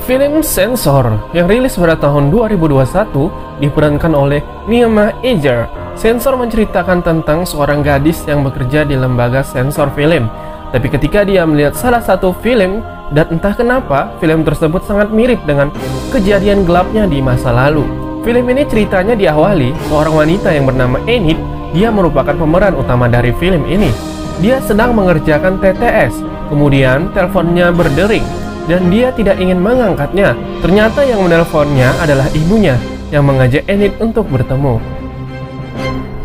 Film Sensor yang rilis pada tahun 2021 diperankan oleh Mia Eger. Sensor menceritakan tentang seorang gadis yang bekerja di lembaga sensor film. Tapi ketika dia melihat salah satu film, dan entah kenapa film tersebut sangat mirip dengan kejadian gelapnya di masa lalu. Film ini ceritanya diawali seorang wanita yang bernama Enid. Dia merupakan pemeran utama dari film ini. Dia sedang mengerjakan TTS, kemudian teleponnya berdering dan dia tidak ingin mengangkatnya. Ternyata yang menelponnya adalah ibunya yang mengajak Enid untuk bertemu.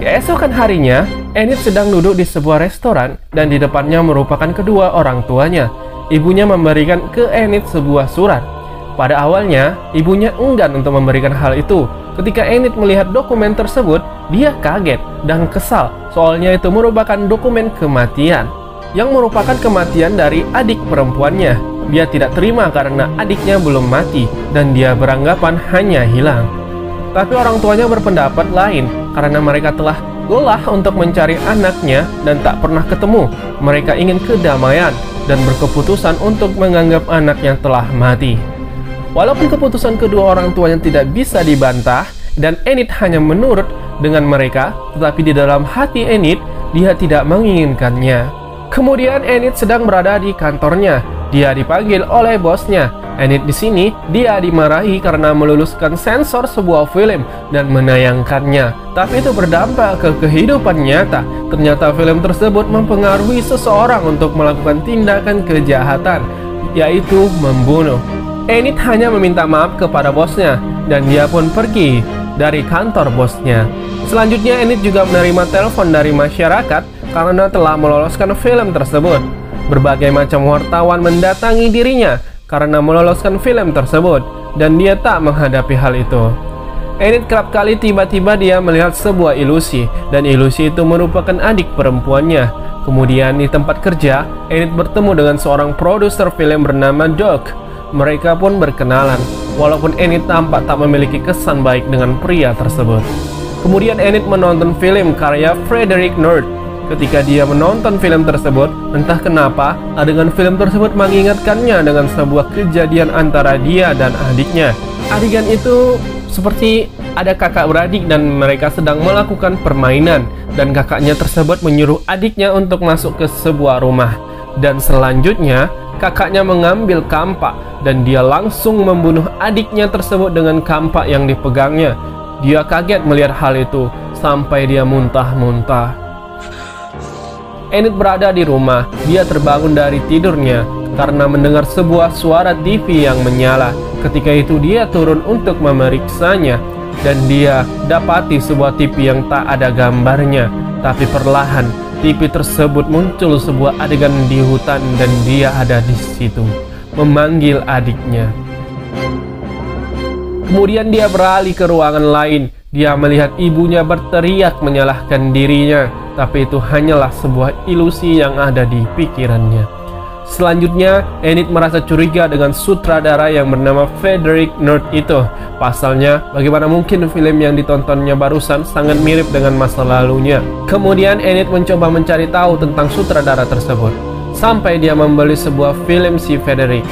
Keesokan harinya, Enid sedang duduk di sebuah restoran dan di depannya merupakan kedua orang tuanya. Ibunya memberikan ke Enid sebuah surat. Pada awalnya, ibunya enggan untuk memberikan hal itu. Ketika Enid melihat dokumen tersebut, dia kaget dan kesal. Soalnya itu merupakan dokumen kematian, yang merupakan kematian dari adik perempuannya. Dia tidak terima karena adiknya belum mati dan dia beranggapan hanya hilang. Tapi orang tuanya berpendapat lain karena mereka telah golah untuk mencari anaknya dan tak pernah ketemu. Mereka ingin kedamaian dan berkeputusan untuk menganggap anaknya telah mati. Walaupun keputusan kedua orang tuanya tidak bisa dibantah dan Enid hanya menurut dengan mereka, tetapi di dalam hati Enid, dia tidak menginginkannya. Kemudian Enid sedang berada di kantornya. Dia dipanggil oleh bosnya. Enid di sini, dia dimarahi karena meluluskan sensor sebuah film dan menayangkannya. Tapi itu berdampak ke kehidupan nyata. Ternyata film tersebut mempengaruhi seseorang untuk melakukan tindakan kejahatan, yaitu membunuh. Enid hanya meminta maaf kepada bosnya dan dia pun pergi dari kantor bosnya. Selanjutnya Enid juga menerima telepon dari masyarakat karena telah meloloskan film tersebut. Berbagai macam wartawan mendatangi dirinya karena meloloskan film tersebut dan dia tak menghadapi hal itu. Enid kerap kali tiba-tiba dia melihat sebuah ilusi dan ilusi itu merupakan adik perempuannya. Kemudian di tempat kerja, Enid bertemu dengan seorang produser film bernama Doug. Mereka pun berkenalan, walaupun Enid tampak tak memiliki kesan baik dengan pria tersebut. Kemudian Enid menonton film karya Frederick Nord. Ketika dia menonton film tersebut, entah kenapa adegan film tersebut mengingatkannya dengan sebuah kejadian antara dia dan adiknya. Adegan itu seperti ada kakak beradik dan mereka sedang melakukan permainan, dan kakaknya tersebut menyuruh adiknya untuk masuk ke sebuah rumah. Dan selanjutnya kakaknya mengambil kampak dan dia langsung membunuh adiknya tersebut dengan kampak yang dipegangnya. Dia kaget melihat hal itu sampai dia muntah-muntah. Enid berada di rumah. Dia terbangun dari tidurnya karena mendengar sebuah suara TV yang menyala. Ketika itu dia turun untuk memeriksanya dan dia dapati sebuah TV yang tak ada gambarnya. Tapi perlahan TV tersebut muncul sebuah adegan di hutan dan dia ada di situ memanggil adiknya. Kemudian dia beralih ke ruangan lain. Dia melihat ibunya berteriak menyalahkan dirinya, tapi itu hanyalah sebuah ilusi yang ada di pikirannya. Selanjutnya, Enid merasa curiga dengan sutradara yang bernama Frederick Nord itu. Pasalnya, bagaimana mungkin film yang ditontonnya barusan sangat mirip dengan masa lalunya. Kemudian Enid mencoba mencari tahu tentang sutradara tersebut, sampai dia membeli sebuah film si Frederick.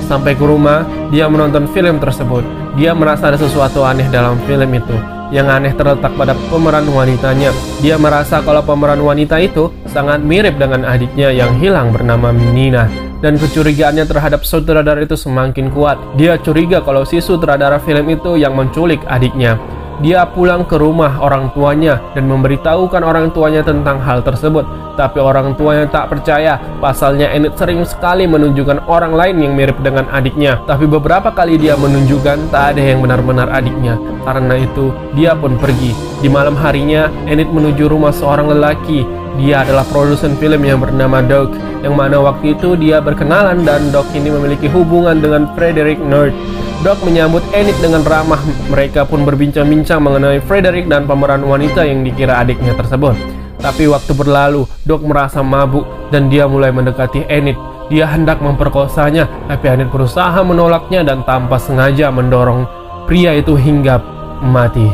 Sampai ke rumah, dia menonton film tersebut. Dia merasa ada sesuatu aneh dalam film itu. Yang aneh terletak pada pemeran wanitanya. Dia merasa kalau pemeran wanita itu sangat mirip dengan adiknya yang hilang bernama Nina. Dan kecurigaannya terhadap sutradara itu semakin kuat. Dia curiga kalau si sutradara film itu yang menculik adiknya. Dia pulang ke rumah orang tuanya dan memberitahukan orang tuanya tentang hal tersebut. Tapi orang tuanya tak percaya. Pasalnya Enid sering sekali menunjukkan orang lain yang mirip dengan adiknya. Tapi beberapa kali dia menunjukkan tak ada yang benar-benar adiknya. Karena itu dia pun pergi. Di malam harinya Enid menuju rumah seorang lelaki. Dia adalah produsen film yang bernama Doug, yang mana waktu itu dia berkenalan dan Doug ini memiliki hubungan dengan Frederick Nord. Doug menyambut Enid dengan ramah. Mereka pun berbincang-bincang mengenai Frederick dan pemeran wanita yang dikira adiknya tersebut. Tapi waktu berlalu, Doug merasa mabuk dan dia mulai mendekati Enid. Dia hendak memperkosanya, tapi Enid berusaha menolaknya dan tanpa sengaja mendorong pria itu hingga mati.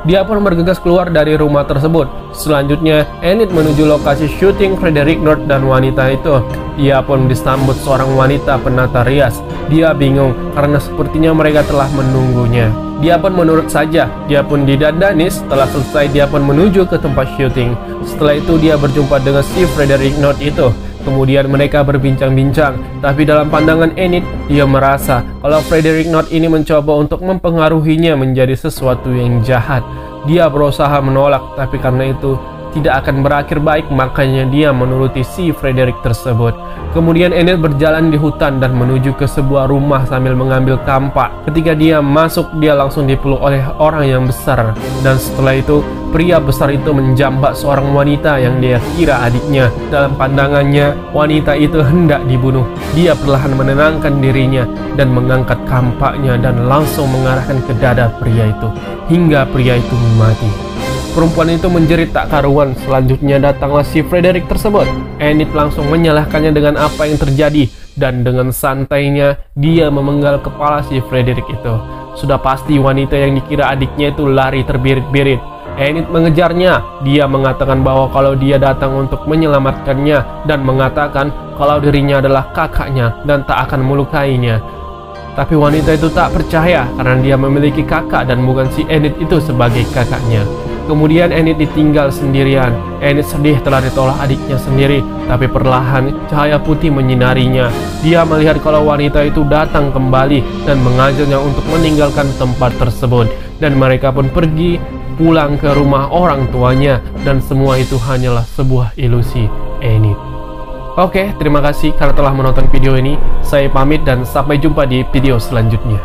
Dia pun bergegas keluar dari rumah tersebut. Selanjutnya, Enid menuju lokasi syuting Frederick North dan wanita itu. Dia pun disambut seorang wanita penata rias. Dia bingung karena sepertinya mereka telah menunggunya. Dia pun menurut saja. Dia pun didandani. Setelah selesai, dia pun menuju ke tempat syuting. Setelah itu, dia berjumpa dengan si Frederick North itu. Kemudian mereka berbincang-bincang, tapi dalam pandangan Enid, dia merasa kalau Frederick North ini mencoba untuk mempengaruhinya menjadi sesuatu yang jahat. Dia berusaha menolak, tapi karena itu tidak akan berakhir baik, makanya dia menuruti si Frederick tersebut. Kemudian Enid berjalan di hutan dan menuju ke sebuah rumah sambil mengambil kampak. Ketika dia masuk, dia langsung dipeluk oleh orang yang besar. Dan setelah itu, pria besar itu menjambak seorang wanita yang dia kira adiknya. Dalam pandangannya, wanita itu hendak dibunuh. Dia perlahan menenangkan dirinya dan mengangkat kampaknya dan langsung mengarahkan ke dada pria itu, hingga pria itu mati. Perempuan itu menjerit tak karuan. Selanjutnya datanglah si Frederick tersebut. Enid langsung menyalahkannya dengan apa yang terjadi, dan dengan santainya dia memenggal kepala si Frederick itu. Sudah pasti wanita yang dikira adiknya itu lari terbirit-birit. Enid mengejarnya. Dia mengatakan bahwa kalau dia datang untuk menyelamatkannya, dan mengatakan kalau dirinya adalah kakaknya dan tak akan melukainya. Tapi wanita itu tak percaya karena dia memiliki kakak dan bukan si Enid itu sebagai kakaknya. Kemudian Enid ditinggal sendirian. Enid sedih telah ditolak adiknya sendiri, tapi perlahan cahaya putih menyinarinya. Dia melihat kalau wanita itu datang kembali dan mengajaknya untuk meninggalkan tempat tersebut. Dan mereka pun pergi pulang ke rumah orang tuanya, dan semua itu hanyalah sebuah ilusi Enid. Oke, terima kasih karena telah menonton video ini. Saya pamit dan sampai jumpa di video selanjutnya.